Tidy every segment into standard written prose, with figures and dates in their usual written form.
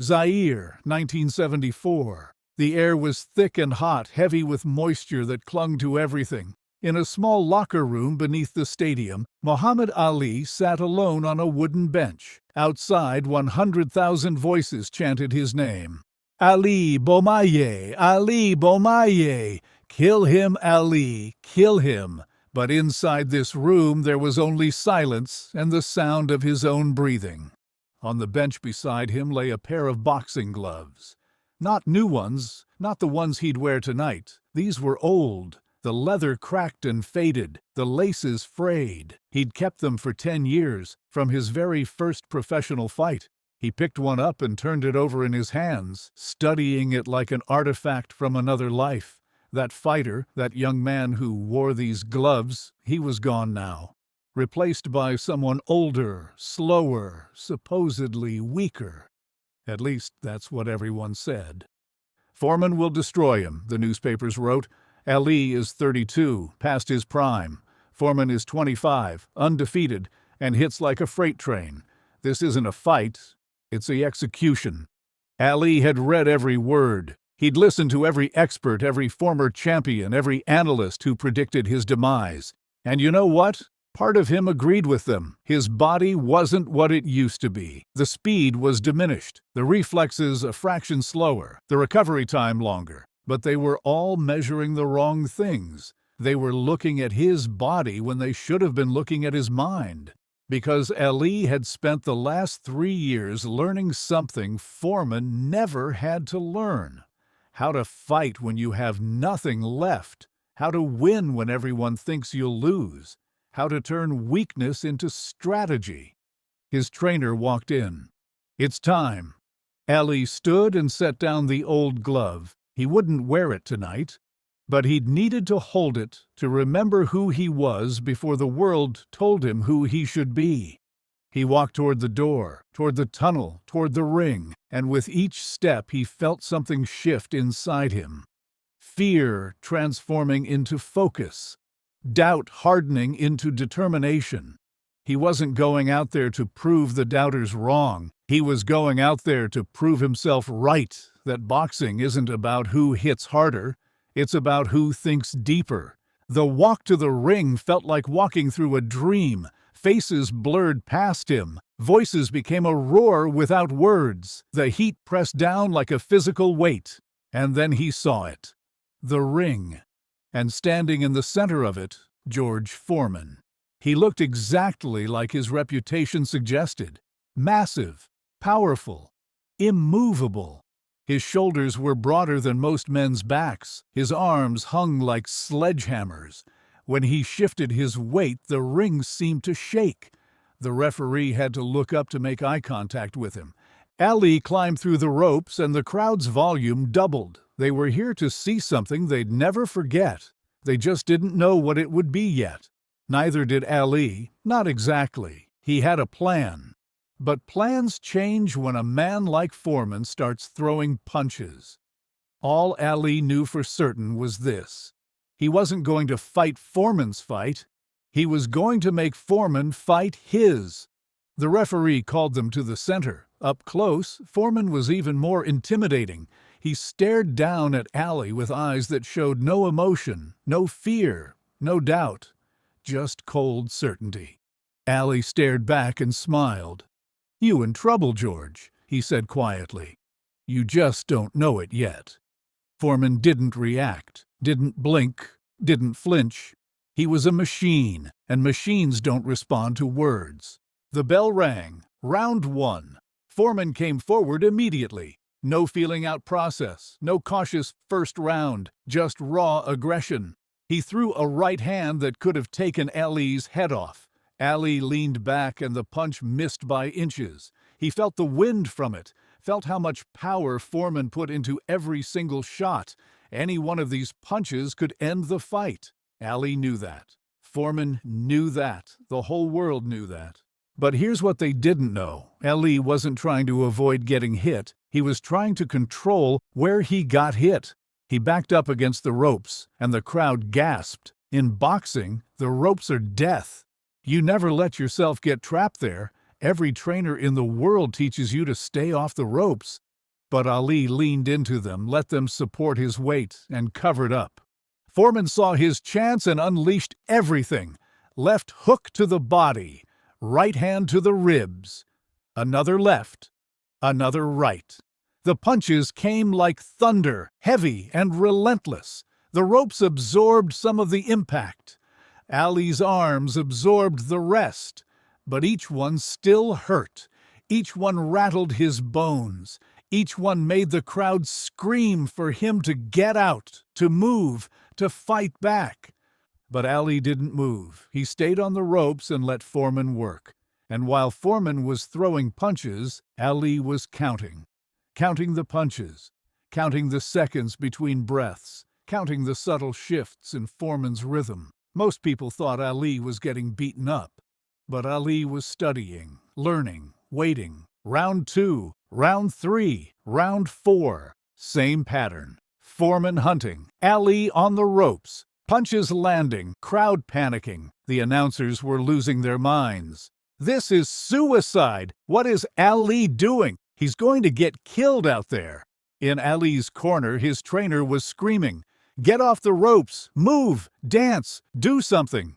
Zaire, 1974. The air was thick and hot, heavy with moisture that clung to everything. In a small locker room beneath the stadium, Muhammad Ali sat alone on a wooden bench. Outside, 100,000 voices chanted his name. Ali Bomaye, Ali Bomaye, kill him, Ali, kill him. But inside this room there was only silence and the sound of his own breathing. On the bench beside him lay a pair of boxing gloves. Not new ones, not the ones he'd wear tonight. These were old, the leather cracked and faded, the laces frayed. He'd kept them for 10 years, from his very first professional fight. He picked one up and turned it over in his hands, studying it like an artifact from another life. That fighter, that young man who wore these gloves, he was gone now, replaced by someone older, slower, supposedly weaker. At least that's what everyone said. Foreman will destroy him, the newspapers wrote. Ali is 32, past his prime. Foreman is 25, undefeated, and hits like a freight train. This isn't a fight, it's the execution. Ali had read every word. He'd listened to every expert, every former champion, every analyst who predicted his demise. And you know what? Part of him agreed with them. His body wasn't what it used to be. The speed was diminished, the reflexes a fraction slower, the recovery time longer. But they were all measuring the wrong things. They were looking at his body when they should have been looking at his mind. Because Ali had spent the last 3 years learning something Foreman never had to learn. How to fight when you have nothing left. How to win when everyone thinks you'll lose. How to turn weakness into strategy. His trainer walked in. "It's time." Ali stood and set down the old glove. He wouldn't wear it tonight, but he'd needed to hold it to remember who he was before the world told him who he should be. He walked toward the door, toward the tunnel, toward the ring, and with each step he felt something shift inside him. Fear transforming into focus. Doubt hardening into determination. He wasn't going out there to prove the doubters wrong. He was going out there to prove himself right, that boxing isn't about who hits harder, it's about who thinks deeper. The walk to the ring felt like walking through a dream. Faces blurred past him. Voices became a roar without words. The heat pressed down like a physical weight. And then he saw it. The ring. And standing in the center of it, George Foreman. He looked exactly like his reputation suggested. Massive, powerful, immovable. His shoulders were broader than most men's backs. His arms hung like sledgehammers. When he shifted his weight, the ring seemed to shake. The referee had to look up to make eye contact with him. Ali climbed through the ropes, and the crowd's volume doubled. They were here to see something they'd never forget. They just didn't know what it would be yet. Neither did Ali, not exactly. He had a plan. But plans change when a man like Foreman starts throwing punches. All Ali knew for certain was this. He wasn't going to fight Foreman's fight. He was going to make Foreman fight his. The referee called them to the center. Up close, Foreman was even more intimidating. He stared down at Ali with eyes that showed no emotion, no fear, no doubt, just cold certainty. Ali stared back and smiled. "You in trouble, George," he said quietly. "You just don't know it yet." Foreman didn't react, didn't blink, didn't flinch. He was a machine, and machines don't respond to words. The bell rang. Round 1. Foreman came forward immediately. No feeling-out process, no cautious first round, just raw aggression. He threw a right hand that could have taken Ali's head off. Ali leaned back and the punch missed by inches. He felt the wind from it, felt how much power Foreman put into every single shot. Any one of these punches could end the fight. Ali knew that. Foreman knew that. The whole world knew that. But here's what they didn't know. Ali wasn't trying to avoid getting hit. He was trying to control where he got hit. He backed up against the ropes, and the crowd gasped. In boxing, the ropes are death. You never let yourself get trapped there. Every trainer in the world teaches you to stay off the ropes. But Ali leaned into them, let them support his weight, and covered up. Foreman saw his chance and unleashed everything. Left hook to the body, right hand to the ribs. Another left, another right. The punches came like thunder, heavy and relentless. The ropes absorbed some of the impact. Ali's arms absorbed the rest, but each one still hurt. Each one rattled his bones. Each one made the crowd scream for him to get out, to move, to fight back. But Ali didn't move. He stayed on the ropes and let Foreman work. And while Foreman was throwing punches, Ali was counting. Counting the punches, counting the seconds between breaths, counting the subtle shifts in Foreman's rhythm. Most people thought Ali was getting beaten up. But Ali was studying, learning, waiting. Round 2, round 3, round 4. Same pattern. Foreman hunting, Ali on the ropes, punches landing, crowd panicking. The announcers were losing their minds. This is suicide! What is Ali doing? He's going to get killed out there. In Ali's corner, his trainer was screaming, "Get off the ropes! Move! Dance! Do something!"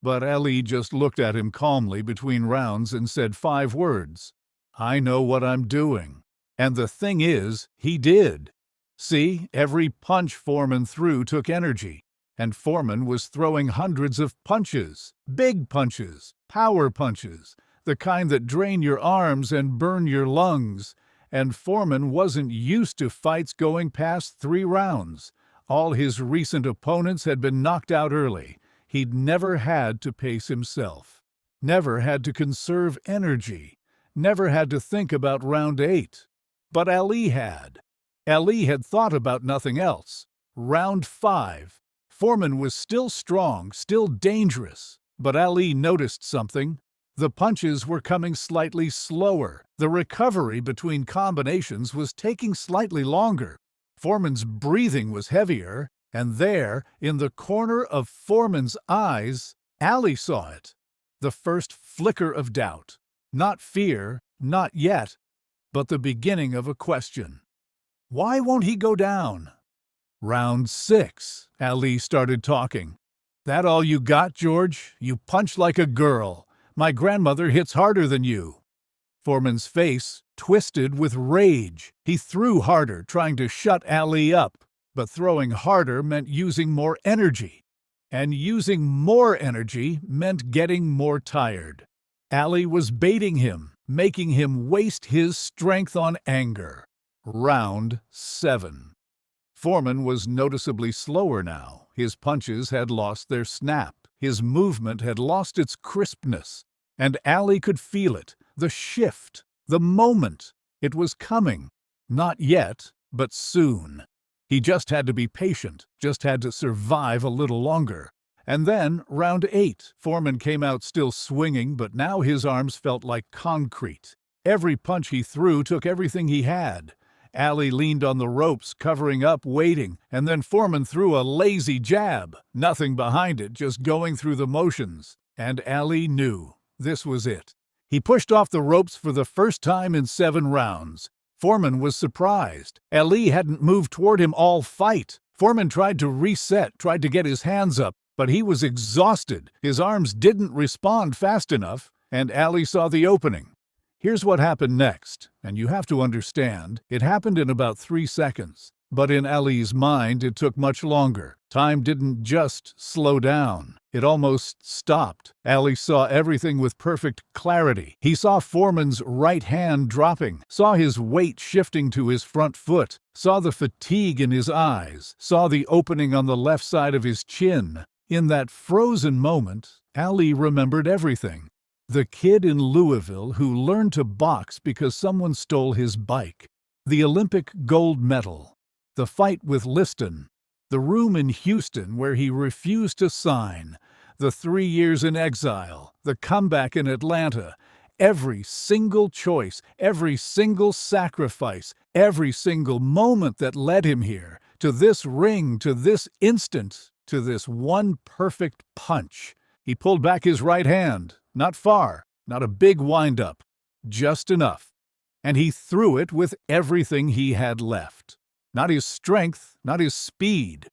But Ali just looked at him calmly between rounds and said 5 words. "I know what I'm doing." And the thing is, he did. See, every punch Foreman threw took energy. And Foreman was throwing hundreds of punches. Big punches, power punches, the kind that drain your arms and burn your lungs. And Foreman wasn't used to fights going past 3 rounds. All his recent opponents had been knocked out early. He'd never had to pace himself. Never had to conserve energy. Never had to think about round 8. But Ali had. Ali had thought about nothing else. Round 5. Foreman was still strong, still dangerous. But Ali noticed something. The punches were coming slightly slower. The recovery between combinations was taking slightly longer. Foreman's breathing was heavier, and there, in the corner of Foreman's eyes, Ali saw it. The first flicker of doubt. Not fear, not yet, but the beginning of a question. Why won't he go down? Round 6, Ali started talking. "That all you got, George? You punch like a girl. My grandmother hits harder than you." Foreman's face twisted with rage. He threw harder, trying to shut Ali up. But throwing harder meant using more energy. And using more energy meant getting more tired. Ali was baiting him, making him waste his strength on anger. Round 7. Foreman was noticeably slower now. His punches had lost their snap. His movement had lost its crispness. And Ali could feel it, the shift, the moment. It was coming. Not yet, but soon. He just had to be patient, just had to survive a little longer. And then, round 8, Foreman came out still swinging, but now his arms felt like concrete. Every punch he threw took everything he had. Ali leaned on the ropes, covering up, waiting, and then Foreman threw a lazy jab. Nothing behind it, just going through the motions. And Ali knew this was it. He pushed off the ropes for the first time in 7 rounds. Foreman was surprised. Ali hadn't moved toward him all fight. Foreman tried to reset, tried to get his hands up, but he was exhausted. His arms didn't respond fast enough, and Ali saw the opening. Here's what happened next, and you have to understand, it happened in about 3 seconds. But in Ali's mind, it took much longer. Time didn't just slow down. It almost stopped. Ali saw everything with perfect clarity. He saw Foreman's right hand dropping, saw his weight shifting to his front foot, saw the fatigue in his eyes, saw the opening on the left side of his chin. In that frozen moment, Ali remembered everything. The kid in Louisville who learned to box because someone stole his bike. The Olympic gold medal. The fight with Liston. The room in Houston where he refused to sign. The 3 years in exile. The comeback in Atlanta. Every single choice, every single sacrifice, every single moment that led him here, to this ring, to this instant, to this one perfect punch. He pulled back his right hand. Not far, not a big wind-up. Just enough. and he threw it with everything he had left. Not his strength, not his speed,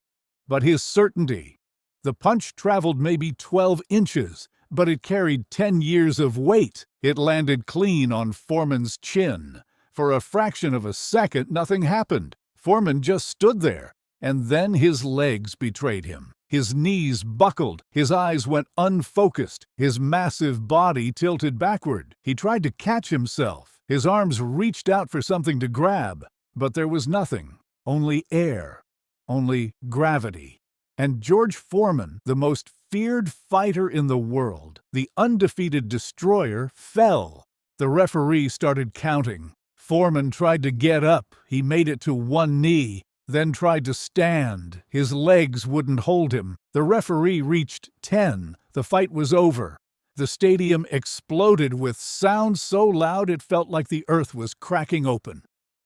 but his certainty. The punch traveled maybe 12 inches, but it carried 10 years of weight. It landed clean on Foreman's chin. For a fraction of a second, nothing happened. Foreman just stood there, and then his legs betrayed him. His knees buckled, his eyes went unfocused, his massive body tilted backward. He tried to catch himself. His arms reached out for something to grab, but there was nothing. Only air. Only gravity. And George Foreman, the most feared fighter in the world, the undefeated destroyer, fell. The referee started counting. Foreman tried to get up. He made it to one knee, then tried to stand. His legs wouldn't hold him. The referee reached 10. The fight was over. The stadium exploded with sound so loud it felt like the earth was cracking open.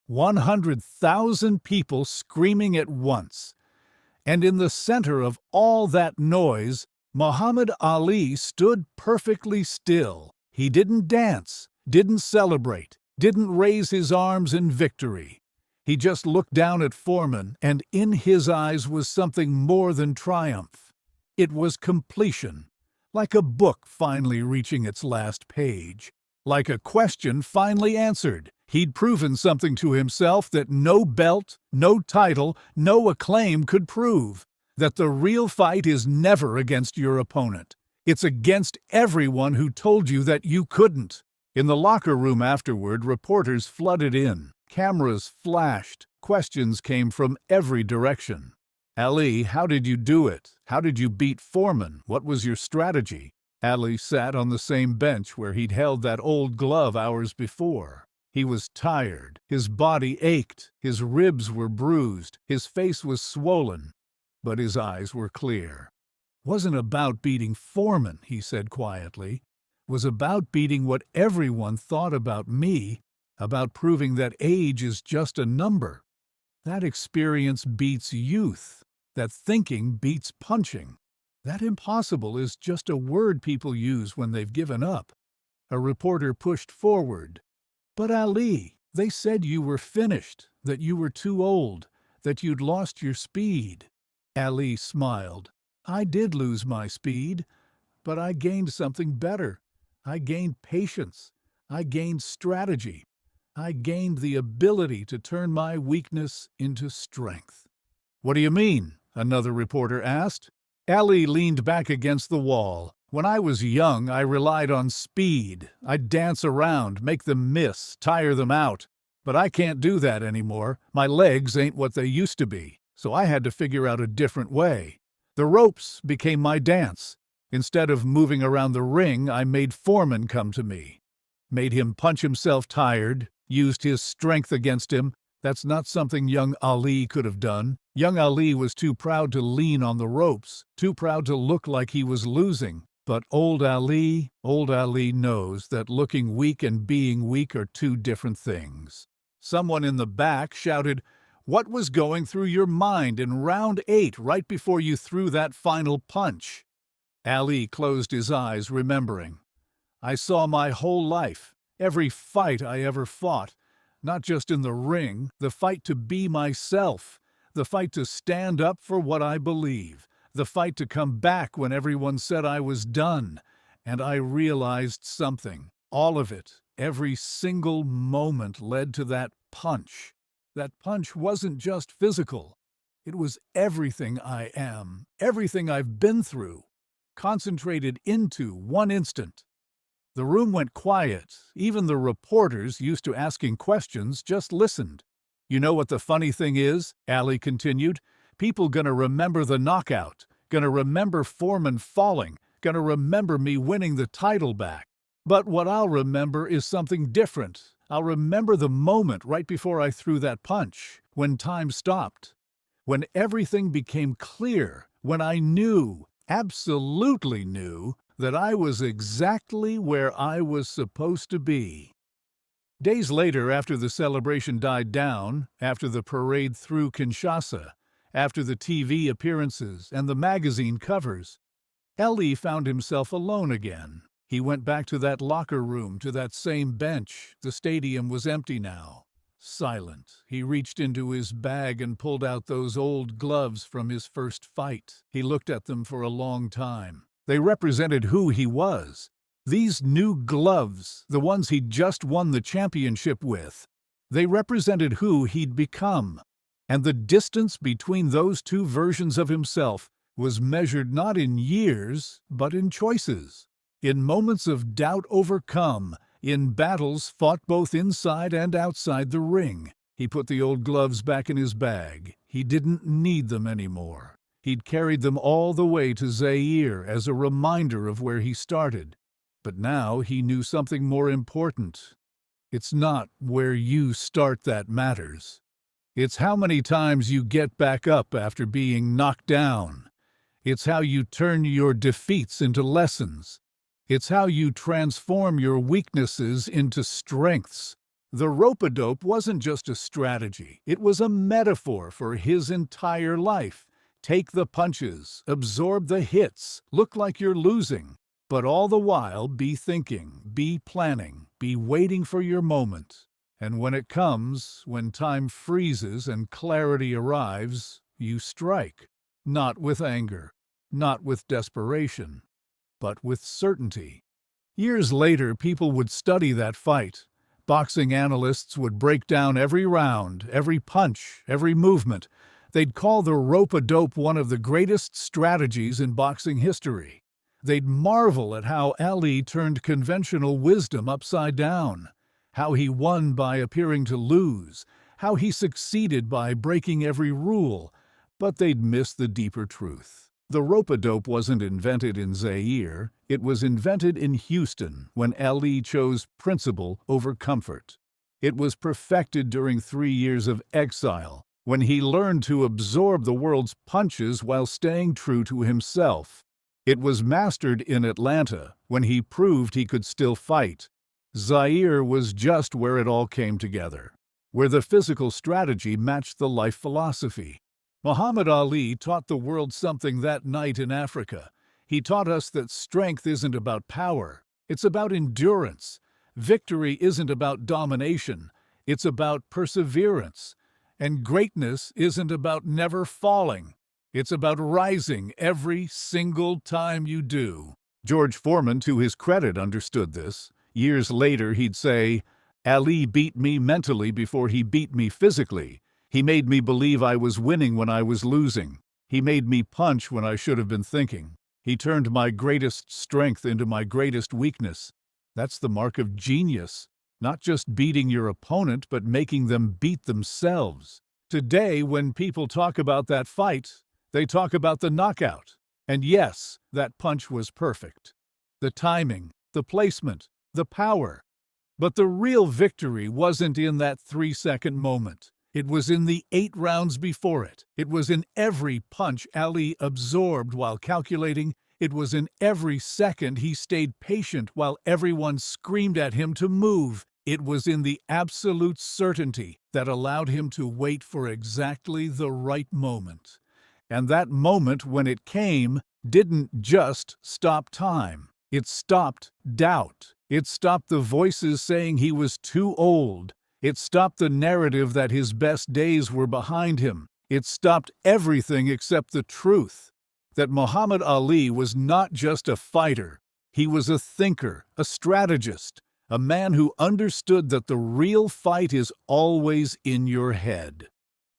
100,000 people screaming at once. And in the center of all that noise, Muhammad Ali stood perfectly still. He didn't dance, didn't celebrate, didn't raise his arms in victory. He just looked down at Foreman, and in his eyes was something more than triumph. It was completion, like a book finally reaching its last page, like a question finally answered. He'd proven something to himself that no belt, no title, no acclaim could prove. That the real fight is never against your opponent. It's against everyone who told you that you couldn't. In the locker room afterward, reporters flooded in. Cameras flashed. Questions came from every direction. Ali, how did you do it? How did you beat Foreman? What was your strategy? Ali sat on the same bench where he'd held that old glove hours before. He was tired. His body ached. His ribs were bruised. His face was swollen. But his eyes were clear. "Wasn't about beating Foreman," he said quietly. "Was about beating what everyone thought about me, about proving that age is just a number. That experience beats youth. That thinking beats punching. That impossible is just a word people use when they've given up." A reporter pushed forward. "But Ali, they said you were finished, that you were too old, that you'd lost your speed." Ali smiled. "I did lose my speed, but I gained something better. I gained patience. I gained strategy. I gained the ability to turn my weakness into strength." "What do you mean?" another reporter asked. Ali leaned back against the wall. "When I was young, I relied on speed. I'd dance around, make them miss, tire them out. But I can't do that anymore. My legs ain't what they used to be, so I had to figure out a different way. The ropes became my dance. Instead of moving around the ring, I made Foreman come to me. Made him punch himself tired, used his strength against him. That's not something young Ali could have done. Young Ali was too proud to lean on the ropes, too proud to look like he was losing. But old Ali knows that looking weak and being weak are two different things." Someone in the back shouted, "What was going through your mind in round 8 right before you threw that final punch?" Ali closed his eyes, remembering. "I saw my whole life, every fight I ever fought, not just in the ring, the fight to be myself, the fight to stand up for what I believe, the fight to come back when everyone said I was done. And I realized something. All of it, every single moment led to that punch. That punch wasn't just physical. It was everything I am, everything I've been through, concentrated into one instant." The room went quiet. Even the reporters, used to asking questions, just listened. "You know what the funny thing is?" Ali continued. "People gonna remember the knockout, gonna remember Foreman falling, gonna remember me winning the title back. But what I'll remember is something different. I'll remember the moment right before I threw that punch, when time stopped, when everything became clear, when I knew, absolutely knew, that I was exactly where I was supposed to be." Days later, after the celebration died down, after the parade through Kinshasa, after the TV appearances and the magazine covers, Ali found himself alone again. He went back to that locker room, to that same bench. The stadium was empty now. Silent, he reached into his bag and pulled out those old gloves from his first fight. He looked at them for a long time. They represented who he was. These new gloves, the ones he'd just won the championship with, they represented who he'd become. And the distance between those two versions of himself was measured not in years, but in choices. In moments of doubt overcome, in battles fought both inside and outside the ring. He put the old gloves back in his bag. He didn't need them anymore. He'd carried them all the way to Zaire as a reminder of where he started. But now he knew something more important. It's not where you start that matters. It's how many times you get back up after being knocked down. It's how you turn your defeats into lessons. It's how you transform your weaknesses into strengths. The rope-a-dope wasn't just a strategy. It was a metaphor for his entire life. Take the punches, absorb the hits, look like you're losing, but all the while be thinking, be planning, be waiting for your moment. And when it comes, when time freezes and clarity arrives, you strike. Not with anger, not with desperation, but with certainty. Years later, people would study that fight. Boxing analysts would break down every round, every punch, every movement. They'd call the rope-a-dope one of the greatest strategies in boxing history. They'd marvel at how Ali turned conventional wisdom upside down, how he won by appearing to lose, how he succeeded by breaking every rule, but they'd miss the deeper truth. The rope-a-dope wasn't invented in Zaire. It was invented in Houston when Ali chose principle over comfort. It was perfected during 3 years of exile, when he learned to absorb the world's punches while staying true to himself. It was mastered in Atlanta, when he proved he could still fight. Zaire was just where it all came together, where the physical strategy matched the life philosophy. Muhammad Ali taught the world something that night in Africa. He taught us that strength isn't about power, it's about endurance. Victory isn't about domination, it's about perseverance. And greatness isn't about never falling, it's about rising every single time you do. George Foreman, to his credit, understood this. Years later, he'd say, "Ali beat me mentally before he beat me physically. He made me believe I was winning when I was losing. He made me punch when I should have been thinking. He turned my greatest strength into my greatest weakness." That's the mark of genius. Not just beating your opponent, but making them beat themselves. Today, when people talk about that fight, they talk about the knockout. And yes, that punch was perfect. The timing, the placement, the power. But the real victory wasn't in that 3-second moment. It was in the 8 rounds before it. It was in every punch Ali absorbed while calculating. It was in every second he stayed patient while everyone screamed at him to move. It was in the absolute certainty that allowed him to wait for exactly the right moment. And that moment, when it came, didn't just stop time. It stopped doubt. It stopped the voices saying he was too old. It stopped the narrative that his best days were behind him. It stopped everything except the truth that Muhammad Ali was not just a fighter. He was a thinker, a strategist, a man who understood that the real fight is always in your head.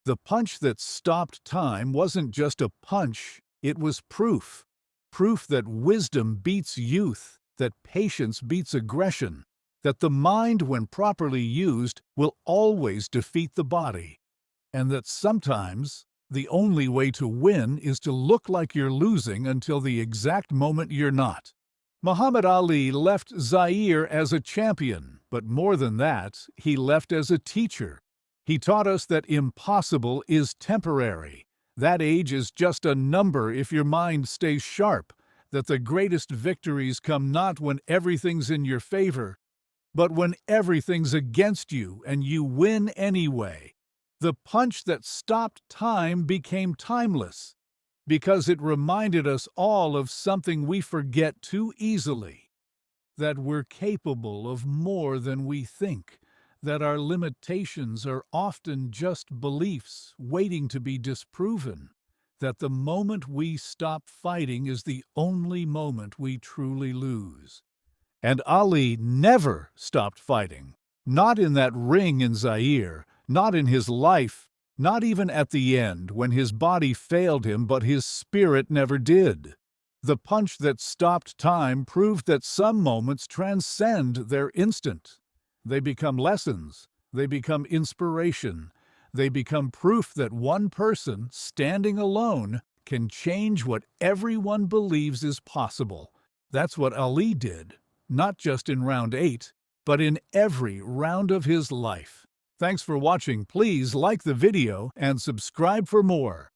The punch that stopped time wasn't just a punch, it was proof. Proof that wisdom beats youth, that patience beats aggression, that the mind, when properly used, will always defeat the body, and that sometimes the only way to win is to look like you're losing until the exact moment you're not. Muhammad Ali left Zaire as a champion, but more than that, he left as a teacher. He taught us that impossible is temporary. That age is just a number if your mind stays sharp. That the greatest victories come not when everything's in your favor, but when everything's against you and you win anyway. The punch that stopped time became timeless because it reminded us all of something we forget too easily. that we're capable of more than we think, that our limitations are often just beliefs waiting to be disproven, that the moment we stop fighting is the only moment we truly lose. And Ali never stopped fighting. Not in that ring in Zaire, not in his life, not even at the end when his body failed him, but his spirit never did. The punch that stopped time proved that some moments transcend their instant. They become lessons, they become inspiration, they become proof that one person, standing alone, can change what everyone believes is possible. That's what Ali did, not just in round 8, but in every round of his life. Thanks for watching. Please like the video and subscribe for more.